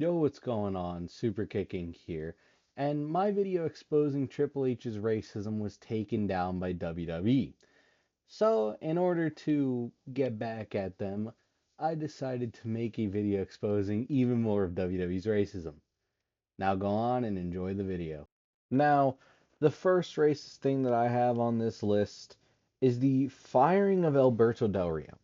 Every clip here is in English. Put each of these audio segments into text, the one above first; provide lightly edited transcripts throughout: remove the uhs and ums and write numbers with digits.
Yo, what's going on? Super Kicking here. And my video exposing Triple H's racism was taken down by WWE. So, in order to get back at them, I decided to make a video exposing even more of WWE's racism. Now go on and enjoy the video. Now, the first racist thing that I have on this list is the firing of Alberto Del Rio.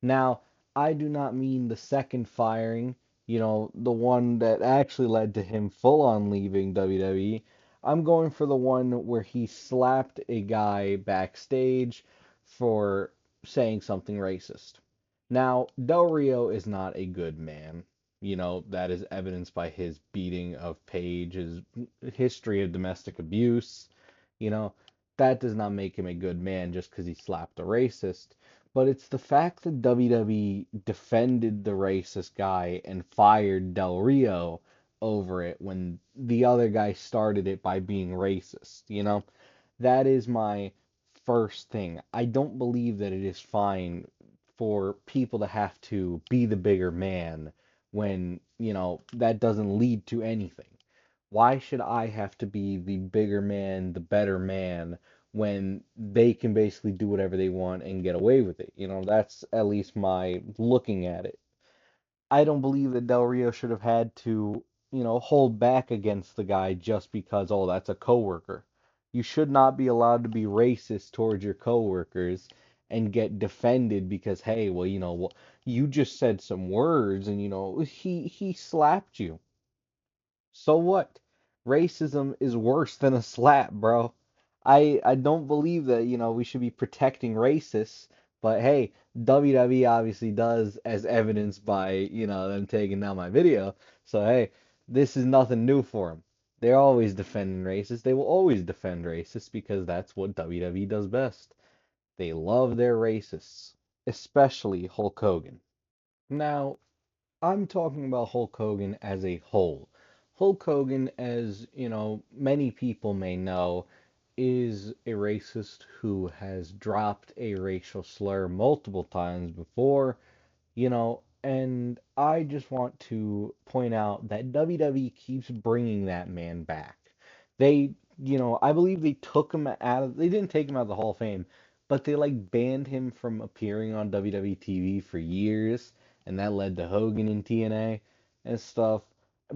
Now, I do not mean the second firing, the one that actually led to him full on leaving WWE. I'm going for the one where he slapped a guy backstage for saying something racist. Now, Del Rio is not a good man. That is evidenced by his beating of Paige, his history of domestic abuse. You know, that does not make him a good man just because he slapped a racist. But it's the fact that WWE defended the racist guy and fired Del Rio over it when the other guy started it by being racist. That is my first thing. I don't believe that it is fine for people to have to be the bigger man when, that doesn't lead to anything. Why should I have to be the bigger man, the better man, when they can basically do whatever they want and get away with it? That's at least my looking at it. I don't believe that Del Rio should have had to, hold back against the guy just because, oh, that's a coworker. You should not be allowed to be racist towards your coworkers and get defended because, hey, well, you just said some words and, he slapped you. So what? Racism is worse than a slap, bro. I don't believe that, we should be protecting racists, but hey, WWE obviously does, as evidenced by, them taking down my video. So hey, this is nothing new for them. They're always defending racists. They will always defend racists because that's what WWE does best. They love their racists, especially Hulk Hogan. Now, I'm talking about Hulk Hogan as a whole. Hulk Hogan, as many people may know, is a racist who has dropped a racial slur multiple times before, and I just want to point out that WWE keeps bringing that man back. They, I believe they didn't take him out of the Hall of Fame, but they like banned him from appearing on WWE TV for years, and that led to Hogan in TNA and stuff.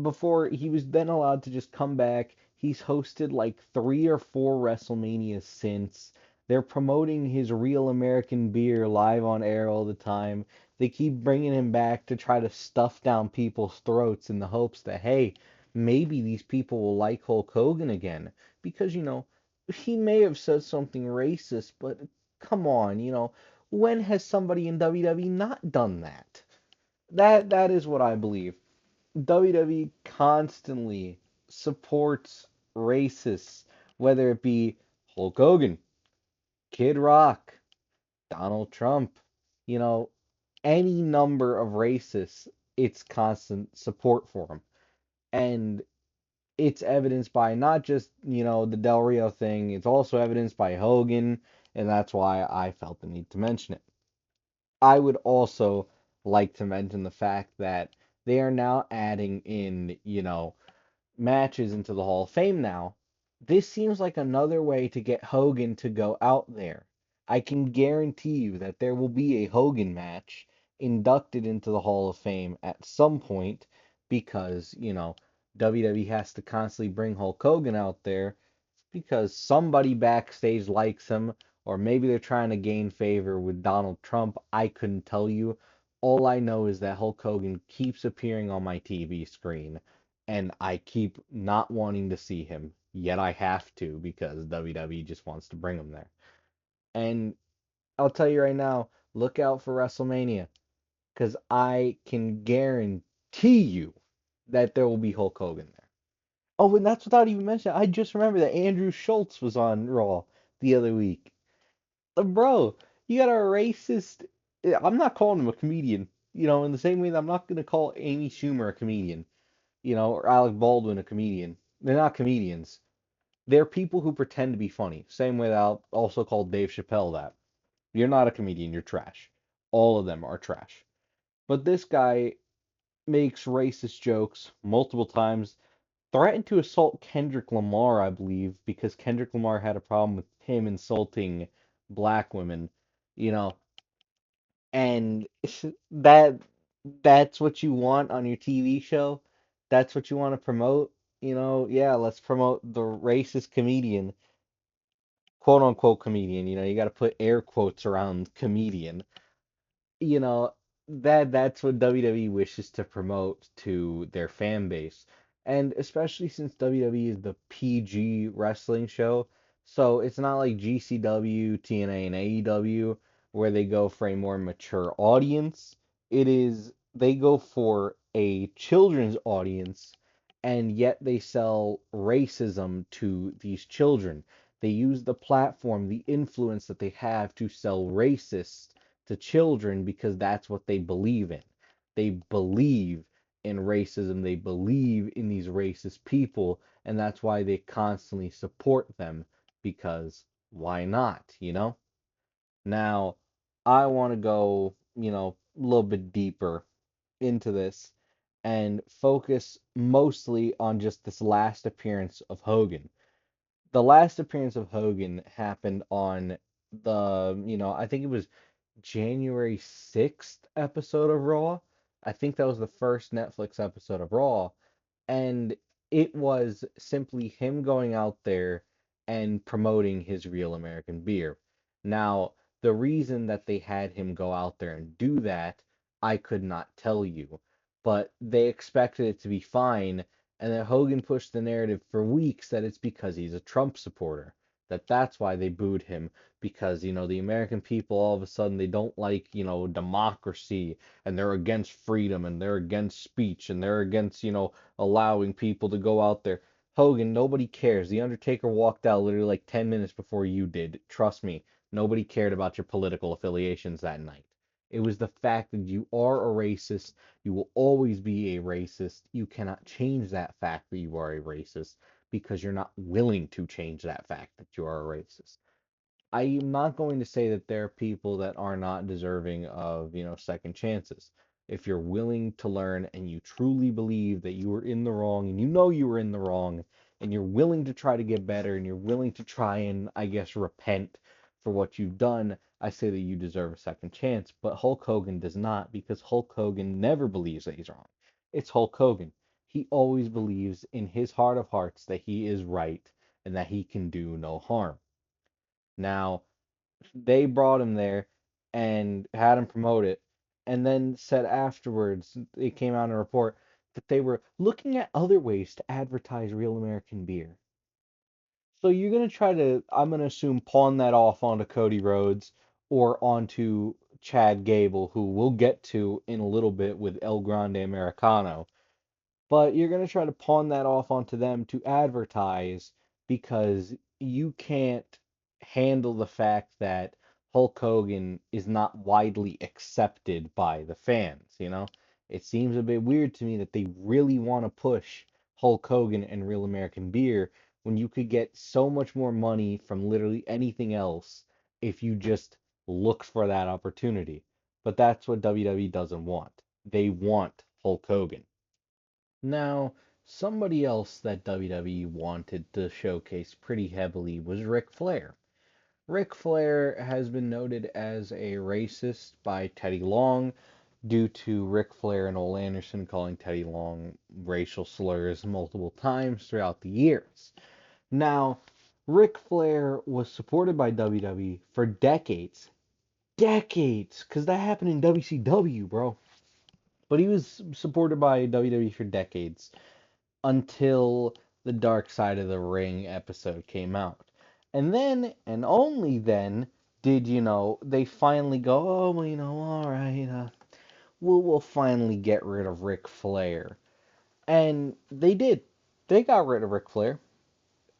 Before he was then allowed to just come back, he's hosted like 3 or 4 WrestleManias since. They're promoting his Real American Beer live on air all the time. They keep bringing him back to try to stuff down people's throats in the hopes that, hey, maybe these people will like Hulk Hogan again. Because, he may have said something racist, but come on, when has somebody in WWE not done that? That is what I believe. WWE constantly supports racists, whether it be Hulk Hogan, Kid Rock, Donald Trump, you know, any number of racists, it's constant support for them. And it's evidenced by not just, the Del Rio thing, it's also evidenced by Hogan, and that's why I felt the need to mention it. I would also like to mention the fact that they are now adding in, matches into the Hall of Fame now. This seems like another way to get Hogan to go out there. I can guarantee you that there will be a Hogan match inducted into the Hall of Fame at some point because, WWE has to constantly bring Hulk Hogan out there because somebody backstage likes him, or maybe they're trying to gain favor with Donald Trump. I couldn't tell you. All I know is that Hulk Hogan keeps appearing on my TV screen, and I keep not wanting to see him, yet I have to because WWE just wants to bring him there. And I'll tell you right now, look out for WrestleMania, because I can guarantee you that there will be Hulk Hogan there. Oh, and that's without even mentioning. I just remember that Andrew Schultz was on Raw the other week. Bro, you got a racist. I'm not calling him a comedian. In the same way that I'm not gonna call Amy Schumer a comedian. Or Alec Baldwin a comedian. They're not comedians. They're people who pretend to be funny. Same way that I'll also call Dave Chappelle that. You're not a comedian. You're trash. All of them are trash. But this guy, makes racist jokes multiple times, threatened to assault Kendrick Lamar, I believe, because Kendrick Lamar had a problem with him insulting black women, you know, and that that's what you want on your TV show? That's what you want to promote? Yeah, let's promote the racist comedian, quote unquote comedian. You got to put air quotes around comedian. you know that's what WWE wishes to promote to their fan base. And especially since WWE is the PG wrestling show, so it's not like GCW, TNA, and AEW where they go for a more mature audience. They go for a children's audience, and yet they sell racism to these children. They use the platform, the influence that they have to sell racists to children because that's what they believe in. They believe in racism, they believe in these racist people, and that's why they constantly support them because why not? Now, I want to go, a little bit deeper into this and focus mostly on just this last appearance of Hogan. The last appearance of Hogan happened on I think it was January 6th episode of Raw. I think that was the first Netflix episode of Raw. And it was simply him going out there and promoting his real American beer. Now, the reason that they had him go out there and do that, I could not tell you. But they expected it to be fine, and then Hogan pushed the narrative for weeks that it's because he's a Trump supporter. That's why they booed him because the American people all of a sudden they don't like democracy, and they're against freedom, and they're against speech, and they're against allowing people to go out there. Hogan, nobody cares. The Undertaker walked out literally like 10 minutes before you did. Trust me, nobody cared about your political affiliations that night. It was the fact that you are a racist. You will always be a racist. You cannot change that fact that you are a racist because you're not willing to change that fact that you are a racist. I'm not going to say that there are people that are not deserving of, second chances. If you're willing to learn and you truly believe that you were in the wrong and you know you were in the wrong and you're willing to try to get better and you're willing to try and, I guess, repent for what you've done, I say that you deserve a second chance. But Hulk Hogan does not, because Hulk Hogan never believes that he's wrong. It's Hulk Hogan. He always believes in his heart of hearts that he is right and that he can do no harm. Now, they brought him there and had him promote it, and then said afterwards, it came out in a report that they were looking at other ways to advertise real American beer. So you're gonna try to, I'm gonna assume, pawn that off onto Cody Rhodes or onto Chad Gable, who we'll get to in a little bit with El Grande Americano. But you're going to try to pawn that off onto them to advertise because you can't handle the fact that Hulk Hogan is not widely accepted by the fans. It seems a bit weird to me that they really want to push Hulk Hogan and Real American Beer when you could get so much more money from literally anything else if you just looked for that opportunity. But that's what WWE doesn't want. They want Hulk Hogan. Now, somebody else that WWE wanted to showcase pretty heavily was Ric Flair. Ric Flair has been noted as a racist by Teddy Long due to Ric Flair and Ole Anderson calling Teddy Long racial slurs multiple times throughout the years. Now, Ric Flair was supported by WWE for decades. Decades! Because that happened in WCW, bro. But he was supported by WWE for decades until the Dark Side of the Ring episode came out. And then, and only then, did they finally go, oh, well, all right, we'll finally get rid of Ric Flair. And they did. They got rid of Ric Flair.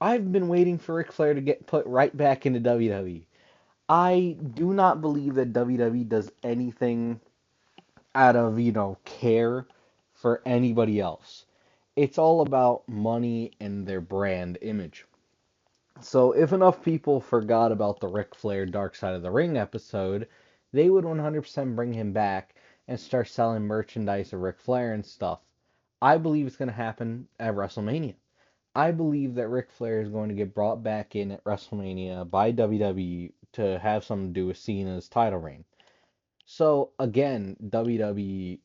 I've been waiting for Ric Flair to get put right back into WWE. I do not believe that WWE does anything out of, care for anybody else. It's all about money and their brand image. So if enough people forgot about the Ric Flair Dark Side of the Ring episode, they would 100% bring him back and start selling merchandise of Ric Flair and stuff. I believe it's going to happen at WrestleMania. I believe that Ric Flair is going to get brought back in at WrestleMania by WWE to have something to do with Cena's title reign. So again, WWE,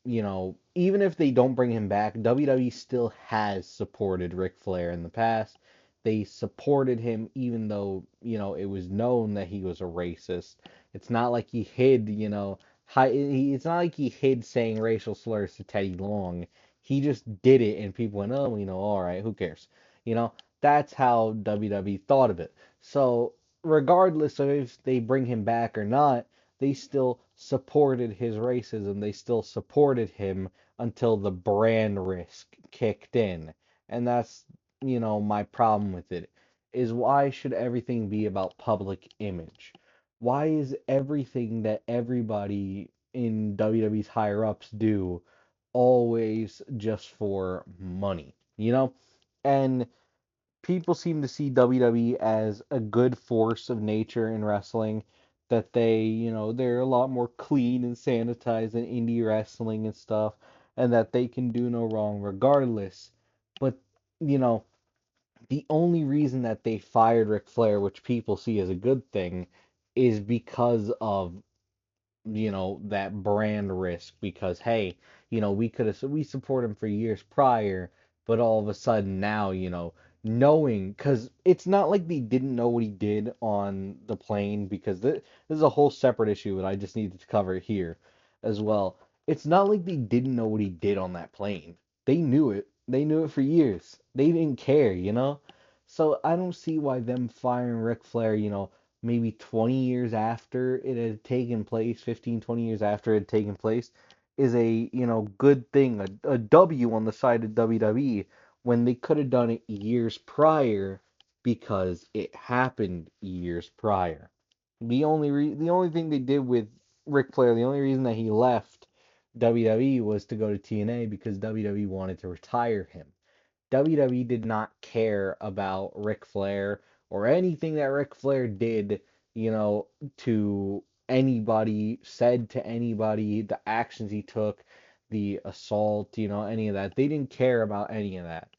even if they don't bring him back, WWE still has supported Ric Flair in the past. They supported him even though, it was known that he was a racist. It's not like he hid, it's not like he hid saying racial slurs to Teddy Long. He just did it and people went, oh, all right, who cares? You know, that's how WWE thought of it. So regardless of if they bring him back or not, they still supported his racism. They still supported him until the brand risk kicked in. And that's, my problem with it is why should everything be about public image? Why is everything that everybody in WWE's higher ups do always just for money? And people seem to see WWE as a good force of nature in wrestling, that they're a lot more clean and sanitized than indie wrestling and stuff, and that they can do no wrong regardless. But, you know, the only reason that they fired Ric Flair, which people see as a good thing, is because of that brand risk because hey, we support him for years prior, but all of a sudden now, knowing because it's not like they didn't know what he did on the plane because this is a whole separate issue that I just needed to cover here as well. It's not like they didn't know what he did on that plane. They knew it. They knew it for years. They didn't care. So I don't see why them firing Ric Flair, maybe 20 years after it had taken place, 15, 20 years after it had taken place, is a, good thing, a W on the side of WWE when they could have done it years prior because it happened years prior. The only thing they did with Ric Flair, the only reason that he left WWE was to go to TNA because WWE wanted to retire him. WWE did not care about Ric Flair or anything that Ric Flair did, to anybody, said to anybody, the actions he took, the assault, any of that. They didn't care about any of that.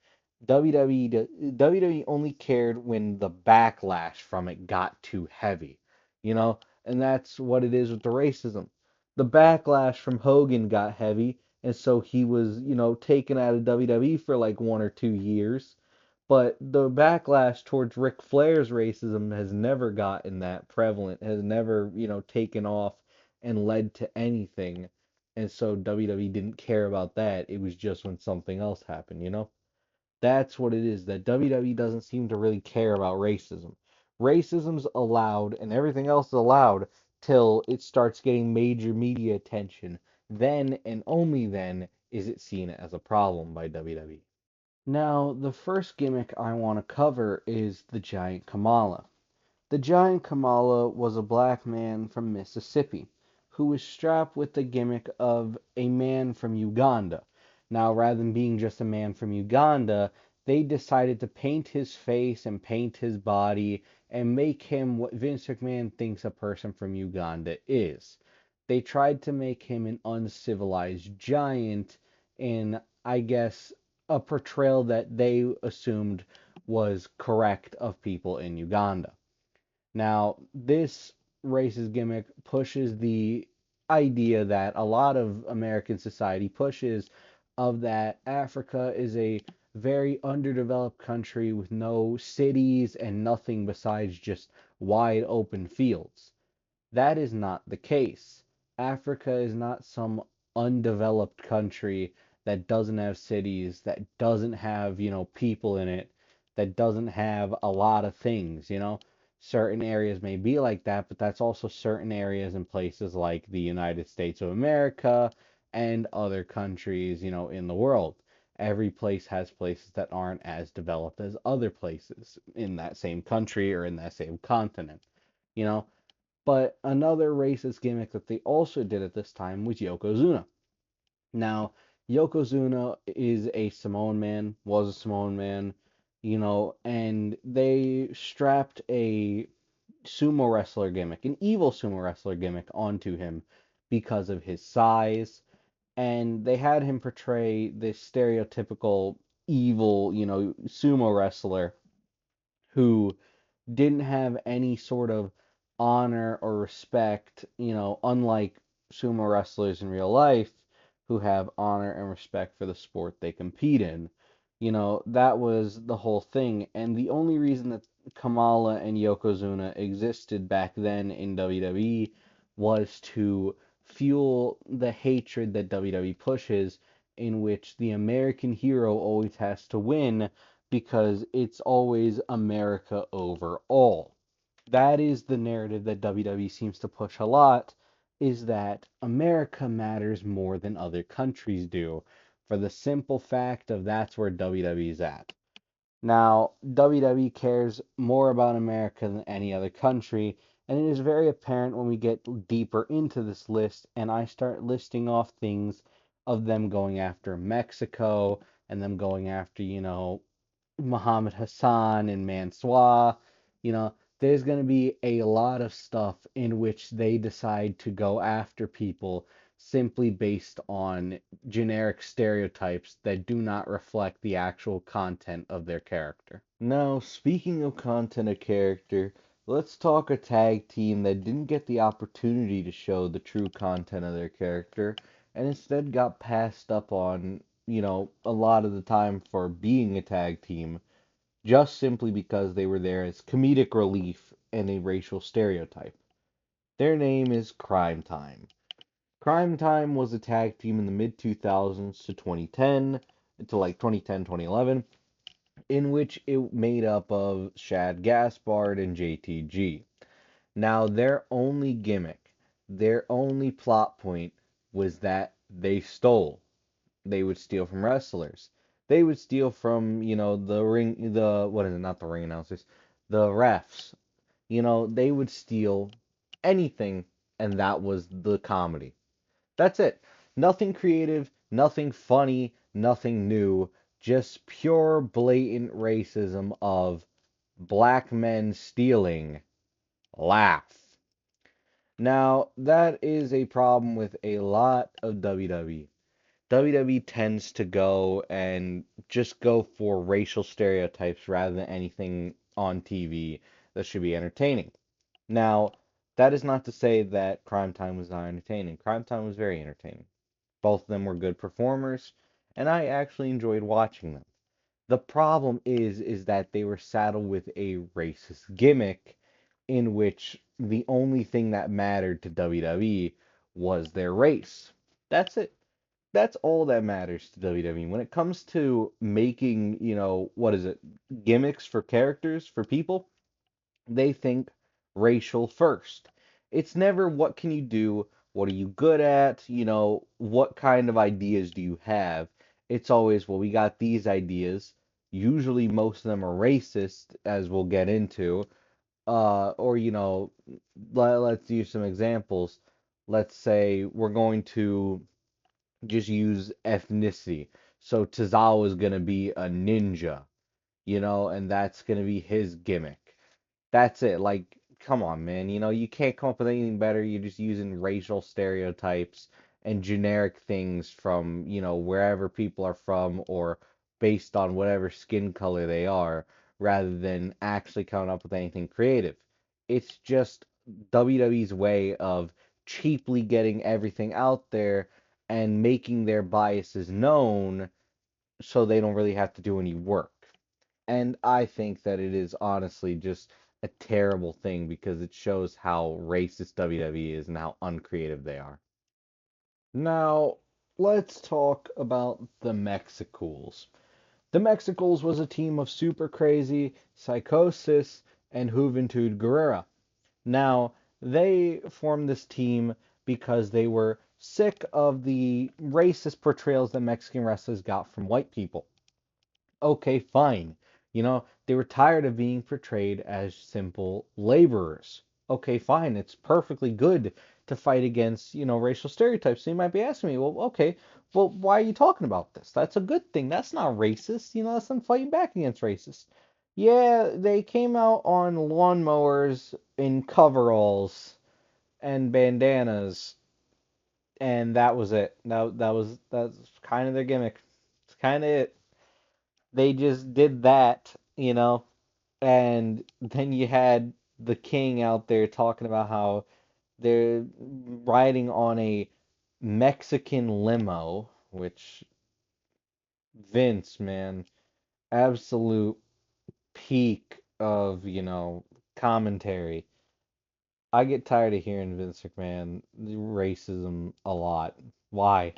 WWE only cared when the backlash from it got too heavy, you know, and that's what it is with the racism. The backlash from Hogan got heavy, and so he was, taken out of WWE for like 1 or 2 years. But the backlash towards Ric Flair's racism has never gotten that prevalent, has never, taken off and led to anything. And so WWE didn't care about that. It was just when something else happened. That's what it is, that WWE doesn't seem to really care about racism. Racism's allowed and everything else is allowed till it starts getting major media attention. Then and only then is it seen as a problem by WWE. Now, the first gimmick I want to cover is the Giant Kamala. The Giant Kamala was a black man from Mississippi who was strapped with the gimmick of a man from Uganda. Now, rather than being just a man from Uganda, they decided to paint his face and paint his body and make him what Vince McMahon thinks a person from Uganda is. They tried to make him an uncivilized giant in, I guess, a portrayal that they assumed was correct of people in Uganda. Now, this racist gimmick pushes the idea that a lot of American society pushes of that Africa is a very underdeveloped country with no cities and nothing besides just wide open fields. That is not the case. Africa is not some undeveloped country that doesn't have cities, that doesn't have, people in it, that doesn't have a lot of things. Certain areas may be like that, but that's also certain areas and places like the United States of America and other countries, in the world. Every place has places that aren't as developed as other places in that same country or in that same continent. You know, but another racist gimmick that they also did at this time was Yokozuna. Now, Yokozuna is a Samoan man, was a Samoan man, and they strapped a sumo wrestler gimmick, an evil sumo wrestler gimmick onto him because of his size, and they had him portray this stereotypical evil, sumo wrestler who didn't have any sort of honor or respect, unlike sumo wrestlers in real life who have honor and respect for the sport they compete in. That was the whole thing. And the only reason that Kamala and Yokozuna existed back then in WWE was to fuel the hatred that WWE pushes, in which the American hero always has to win because it's always America over all. That is the narrative that WWE seems to push a lot, is that America matters more than other countries do, for the simple fact of that's where WWE's at. Now, WWE cares more about America than any other country, and it is very apparent when we get deeper into this list and I start listing off things of them going after Mexico and them going after, Muhammad Hassan and Mansoor. There's going to be a lot of stuff in which they decide to go after people simply based on generic stereotypes that do not reflect the actual content of their character. Now, speaking of content of character, let's talk a tag team that didn't get the opportunity to show the true content of their character and instead got passed up on, a lot of the time for being a tag team just simply because they were there as comedic relief and a racial stereotype. Their name is Crime Time. Crime Time was a tag team in the mid 2000s to 2010, to like 2010, 2011, in which it made up of Shad Gaspard and JTG. Now, their only gimmick, their only plot point was that they stole. They would steal from wrestlers. They would steal from, what is it, not the ring announcers, the refs. They would steal anything, and that was the comedy. That's it. Nothing creative, nothing funny, nothing new, just pure blatant racism of black men stealing. Laugh. Now, that is a problem with a lot of WWE. WWE tends to go and just go for racial stereotypes rather than anything on TV that should be entertaining. Now, that is not to say that Crime Time was not entertaining. Crime Time was very entertaining. Both of them were good performers, and I actually enjoyed watching them. The problem is that they were saddled with a racist gimmick in which the only thing that mattered to WWE was their race. That's it. That's all that matters to WWE. When it comes to making, what is it, gimmicks for characters, for people, they think racial first. It's never what can you do, what are you good at, what kind of ideas do you have. It's always, well, we got these ideas. Usually most of them are racist, as we'll get into. Or, let's use some examples. Let's say we're going to just use ethnicity. So Tozawa is going to be a ninja, and that's going to be his gimmick. That's it. Like, come on, man. You can't come up with anything better. You're just using racial stereotypes and generic things from, wherever people are from or based on whatever skin color they are, rather than actually coming up with anything creative. It's just WWE's way of cheaply getting everything out there and making their biases known so they don't really have to do any work. And I think that it is honestly just a terrible thing because it shows how racist WWE is and how uncreative they are. Now, let's talk about the Mexicools. The Mexicools was a team of Super Crazy, Psychosis, and Juventud Guerrera. Now, they formed this team because they were sick of the racist portrayals that Mexican wrestlers got from white people. Okay, fine. They were tired of being portrayed as simple laborers. Okay, fine. It's perfectly good to fight against, racial stereotypes. So you might be asking me, well, okay, well, why are you talking about this? That's a good thing. That's not racist. That's them fighting back against racist. Yeah, they came out on lawnmowers in coveralls and bandanas. and that was it. That's kind of their gimmick. It's kind of it. They just did that, and then you had the king out there talking about how they're riding on a Mexican limo, which Vince, man, absolute peak of, commentary. I get tired of hearing Vince McMahon racism a lot. Why?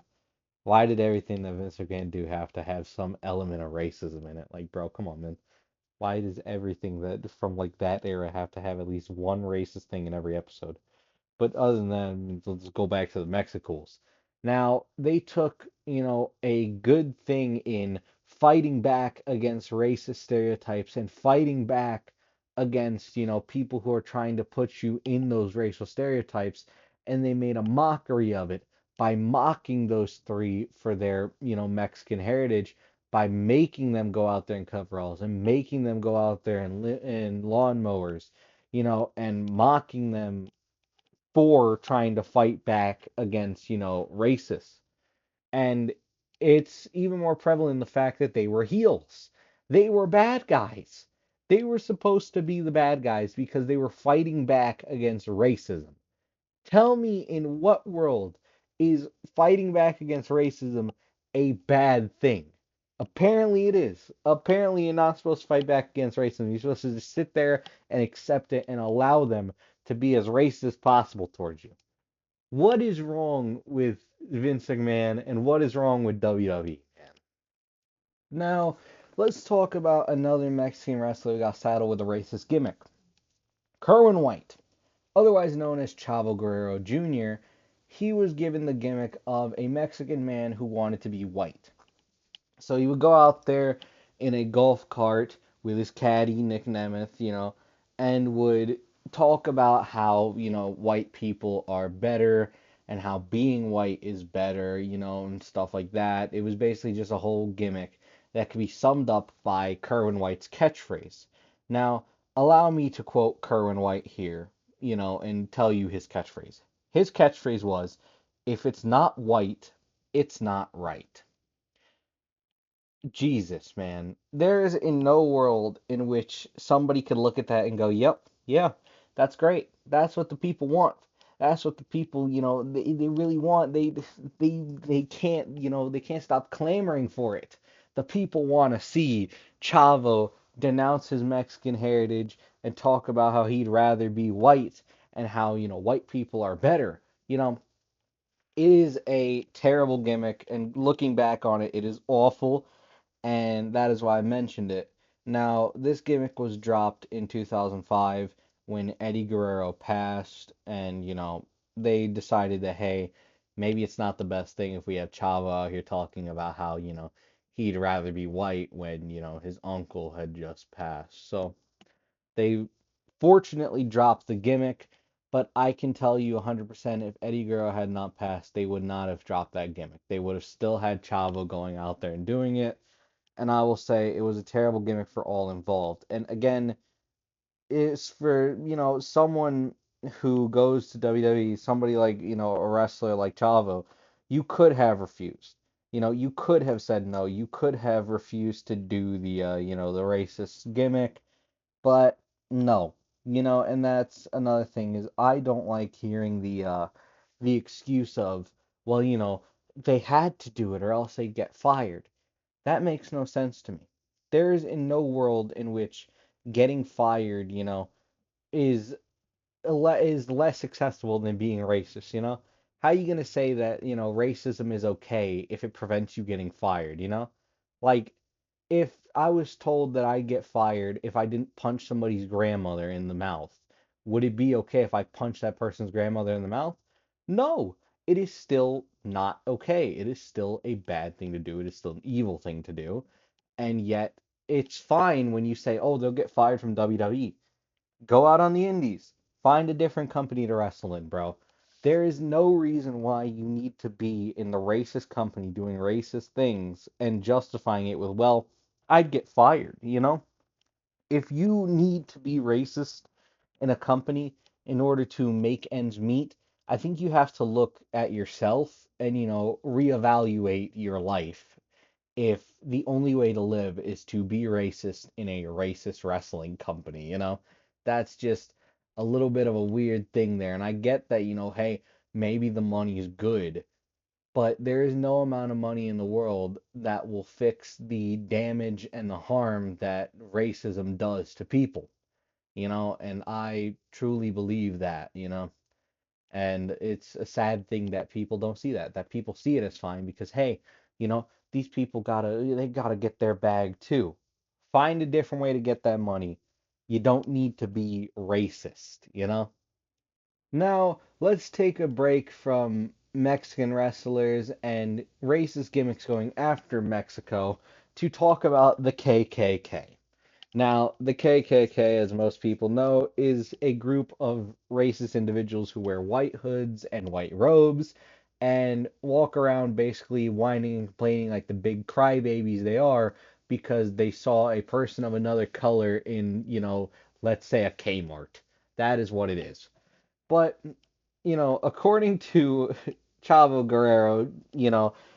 Why did everything that Vince McMahon do have to have some element of racism in it? Like, bro, come on, man. Why does everything that from like that era have to have at least one racist thing in every episode? But other than that, let's go back to the Mexicools. Now, they took, a good thing in fighting back against racist stereotypes and fighting back against, people who are trying to put you in those racial stereotypes, and they made a mockery of it by mocking those three for their, Mexican heritage by making them go out there in coveralls and making them go out there in lawnmowers, and mocking them for trying to fight back against, racists. And it's even more prevalent in the fact that they were heels. They were bad guys. They were supposed to be the bad guys because they were fighting back against racism. Tell me in what world is fighting back against racism a bad thing? Apparently it is. Apparently you're not supposed to fight back against racism. You're supposed to just sit there and accept it and allow them to be as racist as possible towards you. What is wrong with Vince McMahon and what is wrong with WWE? Now, let's talk about another Mexican wrestler who got saddled with a racist gimmick. Kerwin White, otherwise known as Chavo Guerrero Jr., he was given the gimmick of a Mexican man who wanted to be white. So he would go out there in a golf cart with his caddy, Nick Nemeth, and would talk about how, white people are better and how being white is better, and stuff like that. It was basically just a whole gimmick that could be summed up by Kerwin White's catchphrase. Now, allow me to quote Kerwin White here, and tell you his catchphrase. His catchphrase was, if it's not white, it's not right. Jesus, man. There is in no world in which somebody could look at that and go, yep, yeah, that's great. That's what the people want. That's what the people, they really want. They can't, they can't stop clamoring for it. The people want to see Chavo denounce his Mexican heritage and talk about how he'd rather be white and how, white people are better. It is a terrible gimmick, and looking back on it, it is awful, and that is why I mentioned it. Now, this gimmick was dropped in 2005 when Eddie Guerrero passed, and they decided that hey, maybe it's not the best thing if we have Chavo out here talking about how he'd rather be white when his uncle had just passed. So they fortunately dropped the gimmick, but I can tell you 100% if Eddie Guerrero had not passed, they would not have dropped that gimmick. They would have still had Chavo going out there and doing it, and I will say it was a terrible gimmick for all involved. And again, it's for, someone who goes to WWE, somebody like, a wrestler like Chavo, you could have refused. You could have said no. You could have refused to do the racist gimmick, but no. And that's another thing is I don't like hearing the excuse of, well, they had to do it or else they'd get fired. That makes no sense to me. There is in no world in which getting fired, is is less acceptable than being racist. How are you going to say that, racism is okay if it prevents you getting fired? Like, if I was told that I'd get fired if I didn't punch somebody's grandmother in the mouth, would it be okay if I punched that person's grandmother in the mouth? No, it is still not okay. It is still a bad thing to do. It is still an evil thing to do. And yet, it's fine when you say, oh, they'll get fired from WWE. Go out on the indies. Find a different company to wrestle in, bro. There is no reason why you need to be in the racist company doing racist things and justifying it with, well, I'd get fired? If you need to be racist in a company in order to make ends meet, I think you have to look at yourself and, reevaluate your life if the only way to live is to be racist in a racist wrestling company, That's just a little bit of a weird thing there. And I get that, hey, maybe the money is good, but there is no amount of money in the world that will fix the damage and the harm that racism does to people, and I truly believe that. And it's a sad thing that people don't see that people see it as fine because, hey, these people they gotta get their bag too. Find a different way to get that money. You don't need to be racist. Now, let's take a break from Mexican wrestlers and racist gimmicks going after Mexico to talk about the KKK. Now, the KKK, as most people know, is a group of racist individuals who wear white hoods and white robes and walk around basically whining and complaining like the big crybabies they are because they saw a person of another color in, let's say a Kmart. That is what it is. But, according to Chavo Guerrero,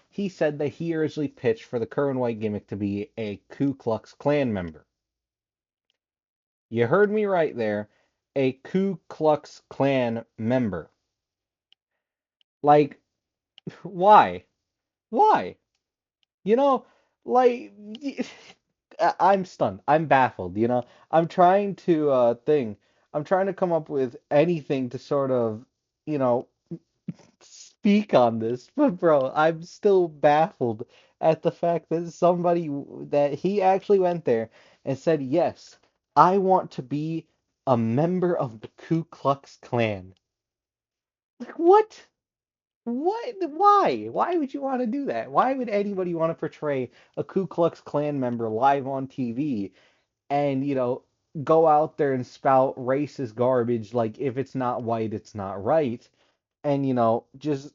he said that he originally pitched for the Kerwin White gimmick to be a Ku Klux Klan member. You heard me right there. A Ku Klux Klan member. Like, why? Why? You know, like, I'm stunned. I'm baffled. I'm trying to I'm trying to come up with anything to sort of, you know, speak on this, but bro, I'm still baffled at the fact that that he actually went there and said, "Yes, I want to be a member of the Ku Klux Klan." Like what? What? Why? Why would you want to do that? Why would anybody want to portray a Ku Klux Klan member live on TV and, go out there and spout racist garbage like if it's not white, it's not right, and, just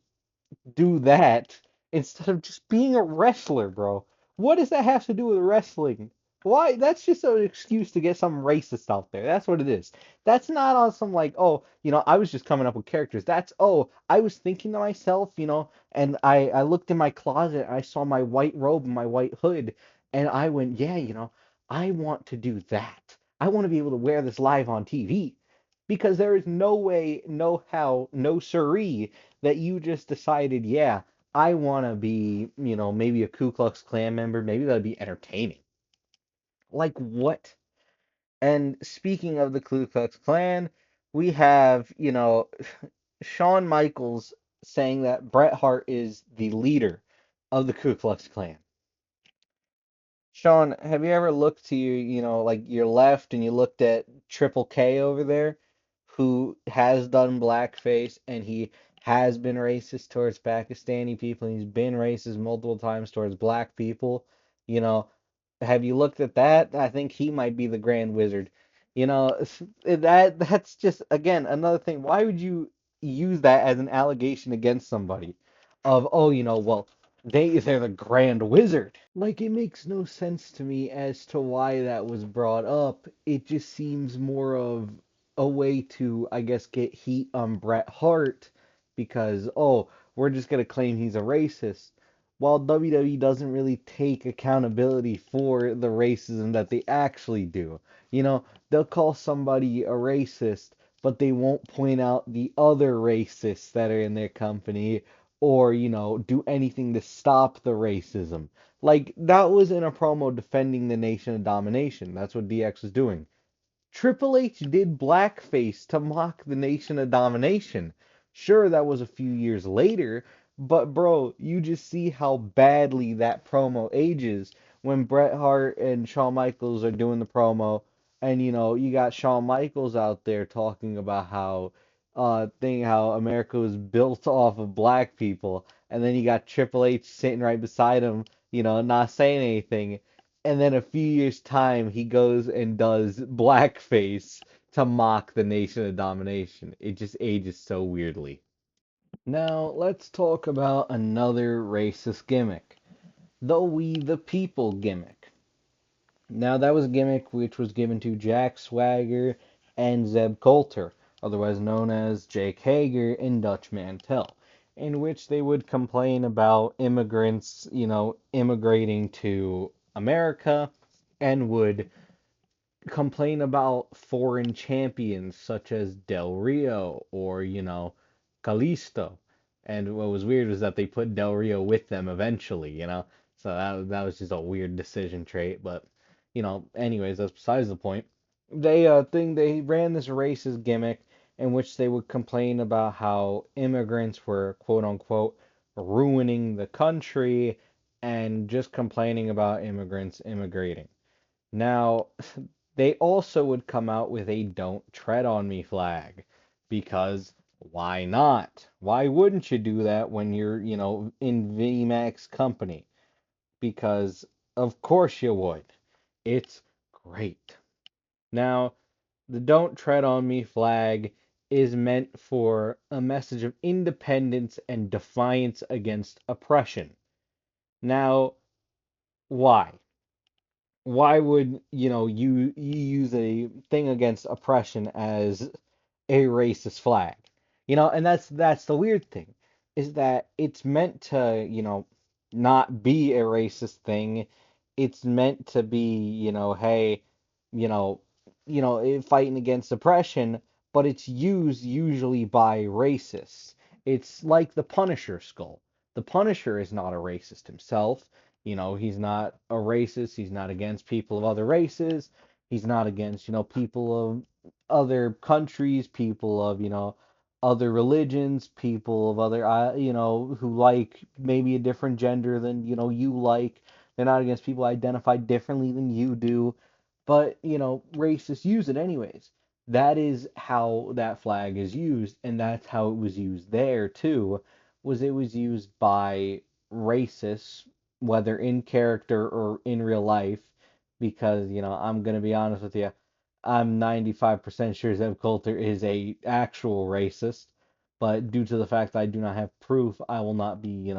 do that instead of just being a wrestler, bro. What does that have to do with wrestling? Why? That's just an excuse to get some racist out there. That's what it is. That's not on some like, oh, I was just coming up with characters. That's, oh, I was thinking to myself, and I looked in my closet and I saw my white robe and my white hood, and I went, yeah, I want to do that. I want to be able to wear this live on TV. Because there is no way, no how, no siree that you just decided, yeah, I want to be, maybe a Ku Klux Klan member. Maybe that'd be entertaining. Like what? And speaking of the Ku Klux Klan, we have, Shawn Michaels saying that Bret Hart is the leader of the Ku Klux Klan. Sean, have you ever looked to like your left and you looked at Triple K over there, who has done blackface and he has been racist towards Pakistani people and he's been racist multiple times towards black people? You know, have you looked at that? I think he might be the Grand Wizard. That's just again another thing. Why would you use that as an allegation against somebody of, oh, well, they're the Grand Wizard. Like, it makes no sense to me as to why that was brought up. It just seems more of a way to, I guess, get heat on Bret Hart because, oh, we're just going to claim he's a racist. While WWE doesn't really take accountability for the racism that they actually do. They'll call somebody a racist, but they won't point out the other racists that are in their company or, do anything to stop the racism. Like, that was in a promo defending the Nation of Domination. That's what DX was doing. Triple H did blackface to mock the Nation of Domination. Sure, that was a few years later, but bro, you just see how badly that promo ages when Bret Hart and Shawn Michaels are doing the promo, and you got Shawn Michaels out there talking about how America was built off of black people, and then you got Triple H sitting right beside him, not saying anything, and then a few years time he goes and does blackface to mock the Nation of Domination. It just ages so weirdly. Now let's talk about another racist gimmick, the We the People gimmick. Now that was a gimmick which was given to Jack Swagger and Zeb Coulter. otherwise known as Jake Hager and Dutch Mantel, in which they would complain about immigrants, immigrating to America and would complain about foreign champions such as Del Rio or, Kalisto. And what was weird was that they put Del Rio with them eventually. So that was just a weird decision trait, but anyways, that's besides the point. They ran this racist gimmick in which they would complain about how immigrants were quote unquote ruining the country and just complaining about immigrants immigrating. Now, they also would come out with a "Don't Tread on Me" flag because why not? Why wouldn't you do that when you're, in VMAX company? Because of course you would. It's great. Now, the "Don't Tread on Me" flag is meant for a message of independence and defiance against oppression. Now, why? Why would you use a thing against oppression as a racist flag? And that's the weird thing is that it's meant to not be a racist thing. It's meant to be hey, you know fighting against oppression, but it's used usually by racists. It's like the Punisher skull. The Punisher is not a racist himself. He's not a racist. He's not against people of other races. He's not against, people of other countries, people of, other religions, people of other, who like maybe a different gender than, you like. They're not against people identified differently than you do. But, racists use it anyways. That is how that flag is used, and that's how it was used there too, was it was used by racists, whether in character or in real life, because, I'm gonna be honest with you, I'm 95% sure Zeb Coulter is a actual racist, but due to the fact that I do not have proof, I will not be,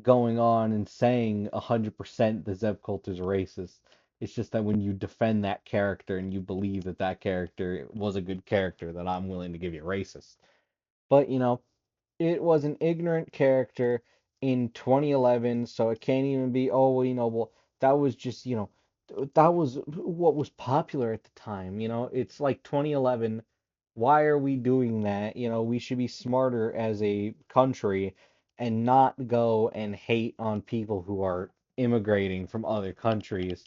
going on and saying 100% that Zeb Coulter's racist. It's just that when you defend that character and you believe that that character was a good character, that I'm willing to give you racist. But, it was an ignorant character in 2011, so it can't even be, oh, well, well, that was just, that was what was popular at the time. It's like 2011. Why are we doing that? We should be smarter as a country and not go and hate on people who are immigrating from other countries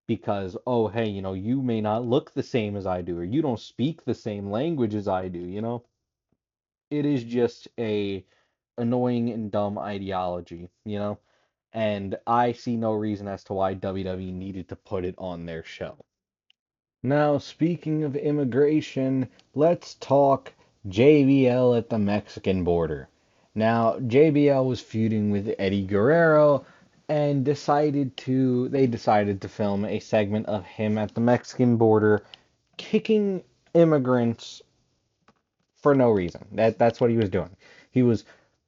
because, oh, hey, you may not look the same as I do, or you don't speak the same language as I do. It is just a annoying and dumb ideology. And I see no reason as to why WWE needed to put it on their show. Now, speaking of immigration, let's talk JBL at the Mexican border. Now, JBL was feuding with Eddie Guerrero and they decided to film a segment of him at the Mexican border kicking immigrants for no reason. That's what he was doing. He was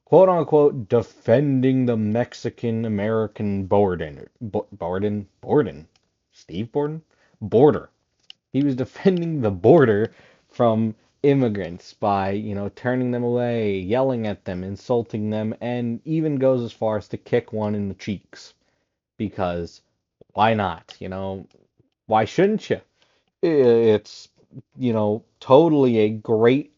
quote unquote defending the Mexican American Steve Borden border. He was defending the border from immigrants by, turning them away, yelling at them, insulting them, and even goes as far as to kick one in the cheeks. Because why not? Why shouldn't you? It's, totally a great,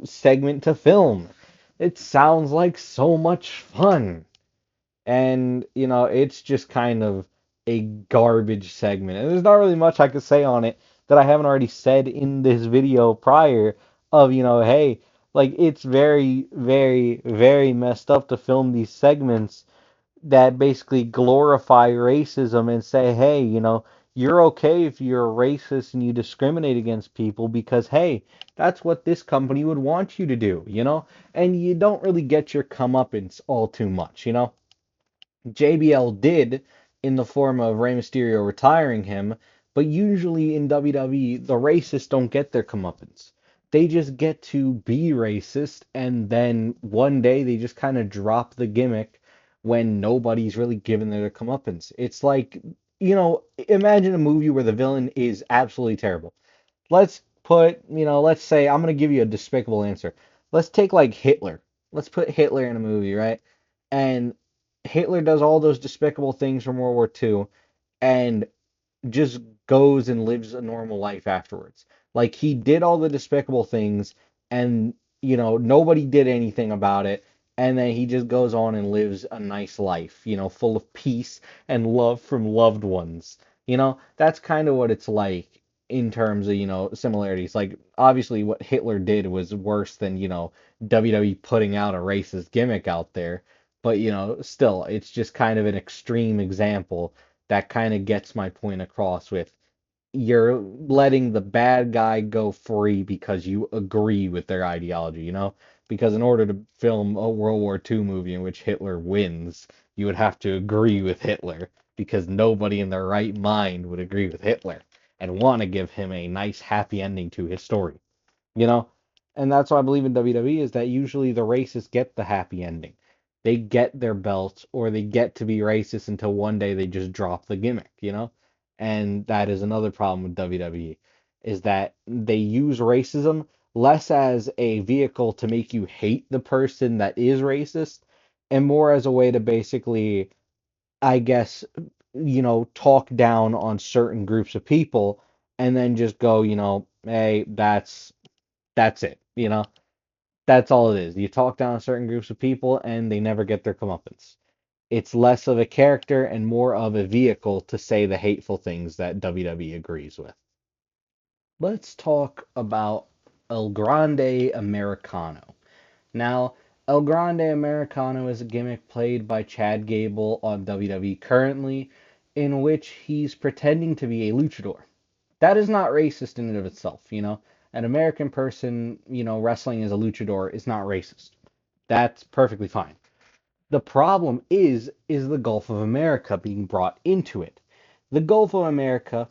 segment to film. It sounds like so much fun. And, it's just kind of a garbage segment. And there's not really much I could say on it that I haven't already said in this video prior of, hey, like it's very, very, very messed up to film these segments that basically glorify racism and say, hey, you're okay if you're a racist and you discriminate against people because, hey, that's what this company would want you to do. And you don't really get your comeuppance all too much. JBL did in the form of Rey Mysterio retiring him, but usually in WWE, the racists don't get their comeuppance. They just get to be racist, and then one day they just kind of drop the gimmick when nobody's really giving their comeuppance. It's like, imagine a movie where the villain is absolutely terrible. Let's put, let's say, I'm going to give you a despicable answer. Let's take like Hitler. Let's put Hitler in a movie, right? And Hitler does all those despicable things from World War II and just goes and lives a normal life afterwards. Like he did all the despicable things and nobody did anything about it, and then he just goes on and lives a nice life, full of peace and love from loved ones. That's kind of what it's like in terms of, similarities. Like obviously what Hitler did was worse than, WWE putting out a racist gimmick out there, but still it's just kind of an extreme example that kind of gets my point across with you're letting the bad guy go free because you agree with their ideology, Because in order to film a World War II movie in which Hitler wins, you would have to agree with Hitler because nobody in their right mind would agree with Hitler and want to give him a nice happy ending to his story, you know? And that's why I believe in WWE is that usually the racists get the happy ending. They get their belts or they get to be racist until one day they just drop the gimmick. And that is another problem with WWE is that they use racism less as a vehicle to make you hate the person that is racist and more as a way to basically, I guess, talk down on certain groups of people and then just go, hey, that's it. That's all it is. You talk down certain groups of people and they never get their comeuppance. It's less of a character and more of a vehicle to say the hateful things that WWE agrees with. Let's talk about El Grande Americano. Now, El Grande Americano is a gimmick played by Chad Gable on WWE currently, in which he's pretending to be a luchador. That is not racist in and of itself. An American person, wrestling as a luchador is not racist. That's perfectly fine. The problem is the Gulf of America being brought into it. The Gulf of America,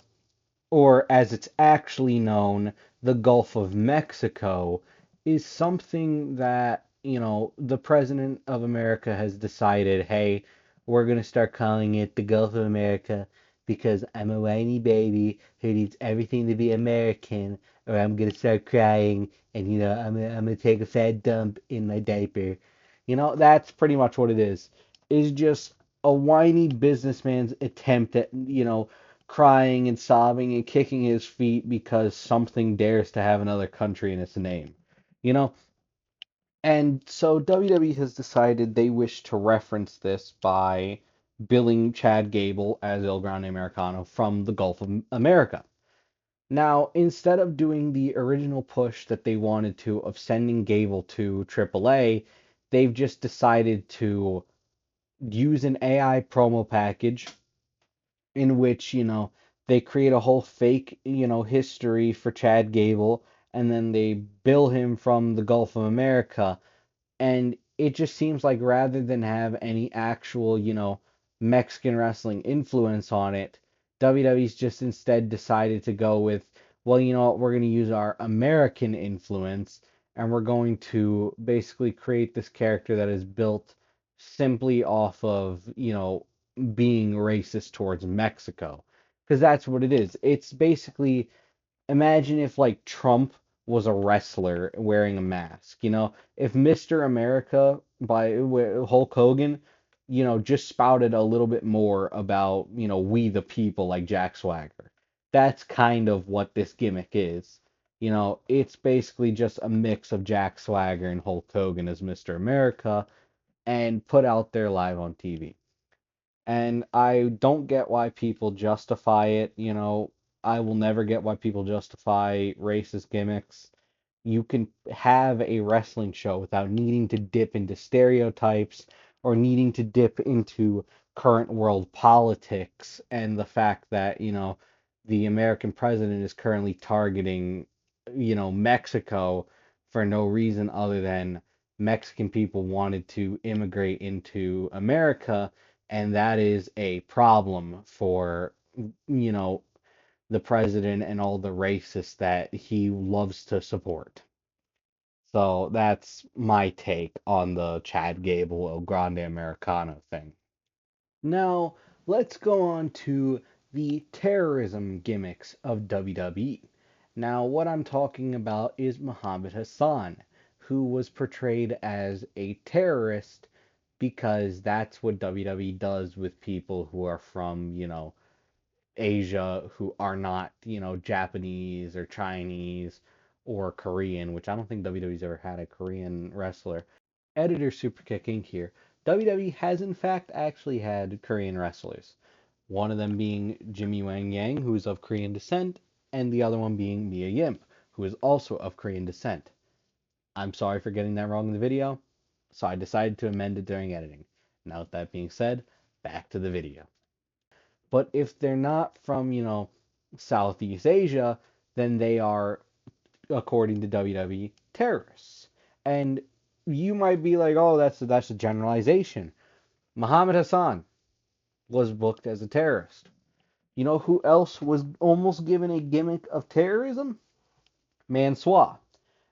or as it's actually known, the Gulf of Mexico, is something that, the President of America has decided, hey, we're going to start calling it the Gulf of America because I'm a whiny baby who needs everything to be American, or I'm going to start crying and, I'm going to take a fat dump in my diaper. That's pretty much what it is. Is just a whiny businessman's attempt at, crying and sobbing and kicking his feet because something dares to have another country in its name. You know? And so WWE has decided they wish to reference this by billing Chad Gable as El Grande Americano from the Gulf of America. Now, instead of doing the original push that they wanted to of sending Gable to AAA, they've just decided to use an AI promo package in which, they create a whole fake, history for Chad Gable, and then they bill him from the Gulf of America. And it just seems like rather than have any actual, Mexican wrestling influence on it, WWE's just instead decided to go with, well, you know what, we're going to use our American influence and we're going to basically create this character that is built simply off of, being racist towards Mexico. Because that's what it is. It's basically imagine if like Trump was a wrestler wearing a mask, if Mr. America by Hulk Hogan, just spouted a little bit more about, we the people like Jack Swagger. That's kind of what this gimmick is. It's basically just a mix of Jack Swagger and Hulk Hogan as Mr. America and put out there live on TV. And I don't get why people justify it. I will never get why people justify racist gimmicks. You can have a wrestling show without needing to dip into stereotypes or needing to dip into current world politics and the fact that, the American president is currently targeting, Mexico for no reason other than Mexican people wanted to immigrate into America, and that is a problem for, you know, the president and all the racists that he loves to support. So that's my take on the Chad Gable El Grande Americano thing. Now, let's go on to the terrorism gimmicks of WWE. Now, what I'm talking about is Muhammad Hassan, who was portrayed as a terrorist because that's what WWE does with people who are from, Asia, who are not, Japanese or Chinese or Korean, which I don't think WWE's ever had a Korean wrestler. Editor super kicking here. WWE has in fact actually had Korean wrestlers. One of them being Jimmy Wang Yang, who is of Korean descent, and the other one being Mia Yim, who is also of Korean descent. I'm sorry for getting that wrong in the video, so I decided to amend it during editing. Now, with that being said, back to the video. But if they're not from, Southeast Asia, then they are, according to WWE, terrorists. And you might be like, oh, that's a generalization. Muhammad Hassan was booked as a terrorist. You know who else was almost given a gimmick of terrorism? Mansoor.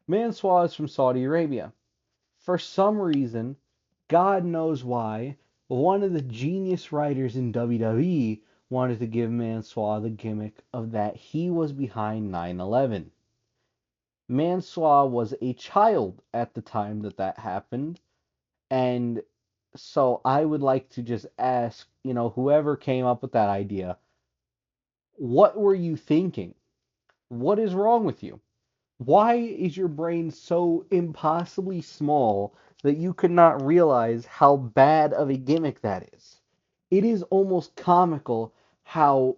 Mansoor is from Saudi Arabia. For some reason, God knows why, one of the genius writers in WWE wanted to give Mansoor the gimmick of that he was behind 9/11. Mansoor was a child at the time that that happened, and so I would like to just ask, whoever came up with that idea, what were you thinking? What is wrong with you? Why is your brain so impossibly small that you could not realize how bad of a gimmick that is? It is almost comical how,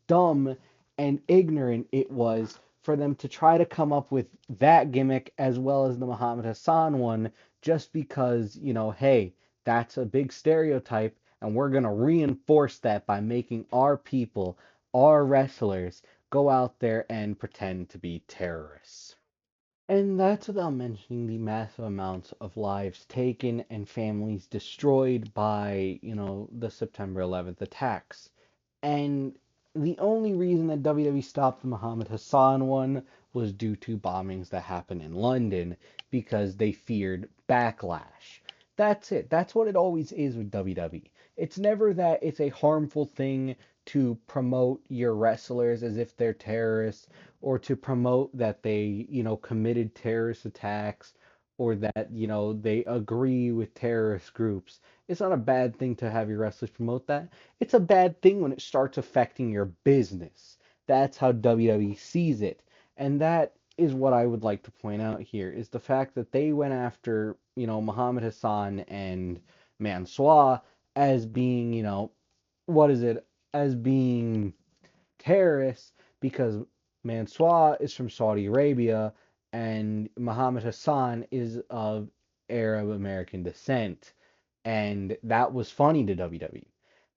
dumb and ignorant it was for them to try to come up with that gimmick as well as the Muhammad Hassan one just because, hey, that's a big stereotype and we're going to reinforce that by making our people, our wrestlers, go out there and pretend to be terrorists. And that's without mentioning the massive amounts of lives taken and families destroyed by, the September 11th attacks. And the only reason that WWE stopped the Muhammad Hassan one was due to bombings that happened in London because they feared backlash. That's it. That's what it always is with WWE. It's never that it's a harmful thing to promote your wrestlers as if they're terrorists or to promote that they, committed terrorist attacks or that, they agree with terrorist groups. It's not a bad thing to have your wrestlers promote that. It's a bad thing when it starts affecting your business. That's how WWE sees it. And that is what I would like to point out here is the fact that they went after, Muhammad Hassan and Mansoor as being, what is it? As being terrorists because Mansoor is from Saudi Arabia and Muhammad Hassan is of Arab American descent. And that was funny to WWE.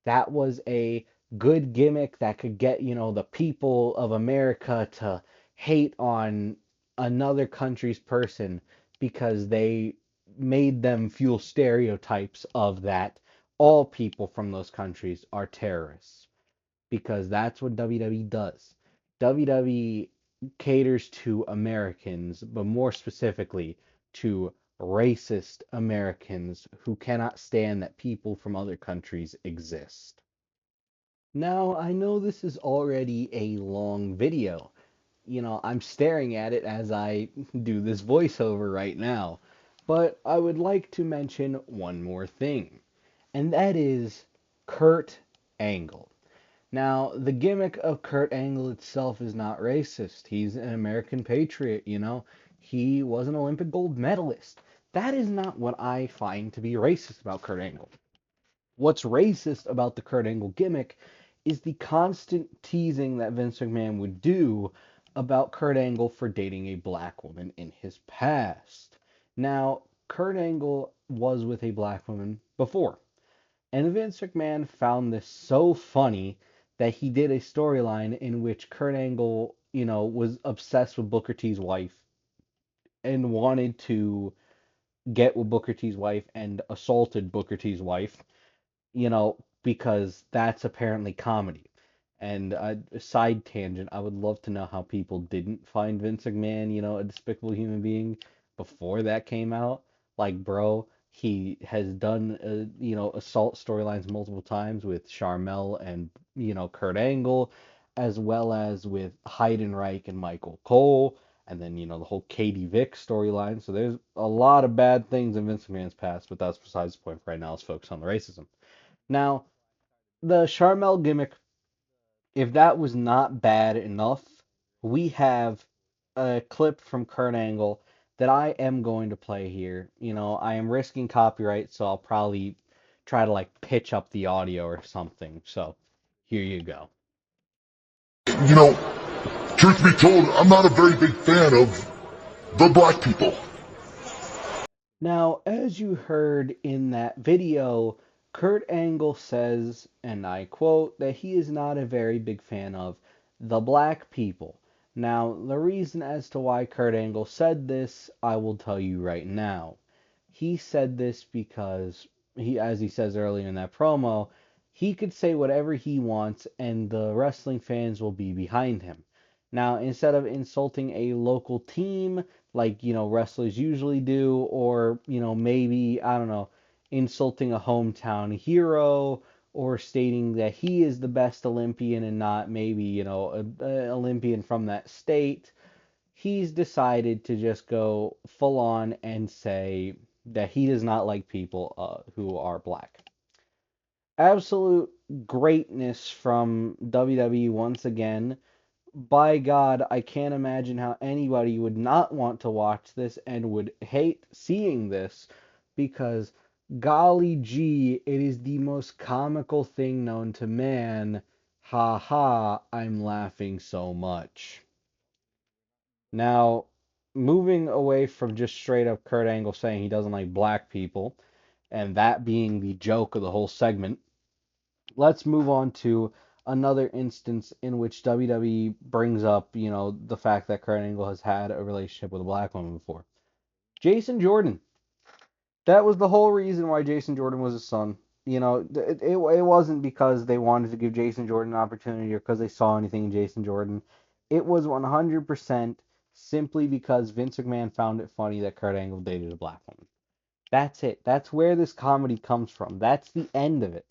That was a good gimmick that could get, the people of America to hate on another country's person because they made them fuel stereotypes of that all people from those countries are terrorists because that's what WWE does. WWE caters to Americans, but more specifically to racist Americans who cannot stand that people from other countries exist. Now, I know this is already a long video. I'm staring at it as I do this voiceover right now. But I would like to mention one more thing, and that is Kurt Angle. Now, the gimmick of Kurt Angle itself is not racist. He's an American patriot. He was an Olympic gold medalist. That is not what I find to be racist about Kurt Angle. What's racist about the Kurt Angle gimmick is the constant teasing that Vince McMahon would do about Kurt Angle for dating a black woman in his past. Now, Kurt Angle was with a black woman before. And Vince McMahon found this so funny that he did a storyline in which Kurt Angle, was obsessed with Booker T's wife and wanted to get with Booker T's wife and assaulted Booker T's wife, because that's apparently comedy. And a side tangent, I would love to know how people didn't find Vince McMahon, a despicable human being before that came out. Like, bro, he has done, assault storylines multiple times with Charmel and, Kurt Angle. as well as with Heidenreich and Michael Cole, and then, the whole Katie Vick storyline. So there's a lot of bad things in Vince McMahon's past, but that's besides the point right now. Let's focus on the racism. Now, the Charmel gimmick, if that was not bad enough, we have a clip from Kurt Angle that I am going to play here. I am risking copyright, so I'll probably try to like pitch up the audio or something. So here you go. You know, truth be told, I'm not a very big fan of the black people. Now, as you heard in that video, Kurt Angle says, and I quote, that he is not a very big fan of the black people. Now, the reason as to why Kurt Angle said this, I will tell you right now. He said this because as he says earlier in that promo, he could say whatever he wants and the wrestling fans will be behind him. Now, instead of insulting a local team like, wrestlers usually do, or, maybe, I don't know, insulting a hometown hero, or stating that he is the best Olympian and not maybe, a Olympian from that state, he's decided to just go full on and say that he does not like people who are black. Absolute greatness from WWE once again. By God, I can't imagine how anybody would not want to watch this and would hate seeing this, because golly gee, it is the most comical thing known to man. Ha ha, I'm laughing so much. Now, moving away from just straight up Kurt Angle saying he doesn't like black people, and that being the joke of the whole segment, let's move on to another instance in which WWE brings up, the fact that Kurt Angle has had a relationship with a black woman before. Jason Jordan. That was the whole reason why Jason Jordan was his son. It wasn't because they wanted to give Jason Jordan an opportunity or because they saw anything in Jason Jordan. It was 100% simply because Vince McMahon found it funny that Kurt Angle dated a black woman. That's it. That's where this comedy comes from. That's the end of it.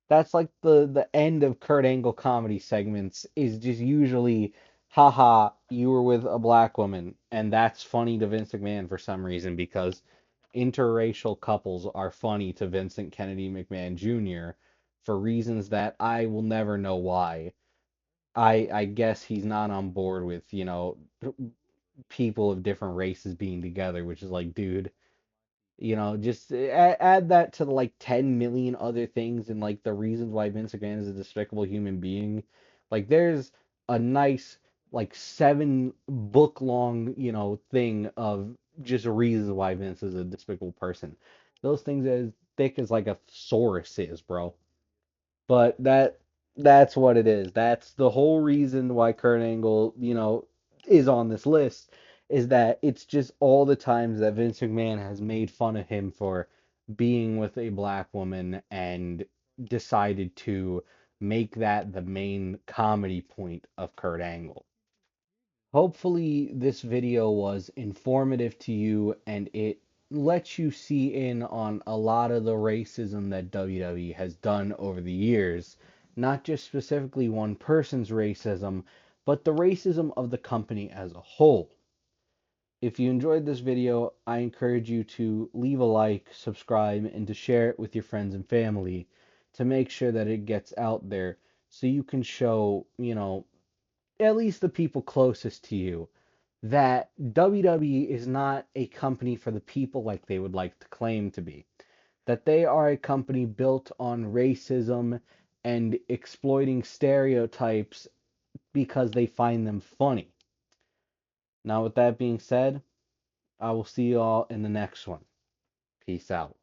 That's like the end of Kurt Angle comedy segments is just usually, haha, you were with a black woman. And that's funny to Vince McMahon for some reason because interracial couples are funny to Vincent Kennedy McMahon Jr. for reasons that I will never know why. I guess he's not on board with, people of different races being together, which is like, dude, just add that to the like 10 million other things and like the reasons why Vince McMahon is a despicable human being. Like there's a nice like 7 book long, thing of just reasons why Vince is a despicable person. Those things are as thick as like a thesaurus is, bro. But that's what it is. That's the whole reason why Kurt Angle, is on this list is that it's just all the times that Vince McMahon has made fun of him for being with a black woman and decided to make that the main comedy point of Kurt Angle. Hopefully this video was informative to you and it lets you see in on a lot of the racism that WWE has done over the years. Not just specifically one person's racism, but the racism of the company as a whole. If you enjoyed this video, I encourage you to leave a like, subscribe, and to share it with your friends and family to make sure that it gets out there so you can show, at least the people closest to you, that WWE is not a company for the people like they would like to claim to be. That they are a company built on racism and exploiting stereotypes because they find them funny. Now, with that being said, I will see you all in the next one. Peace out.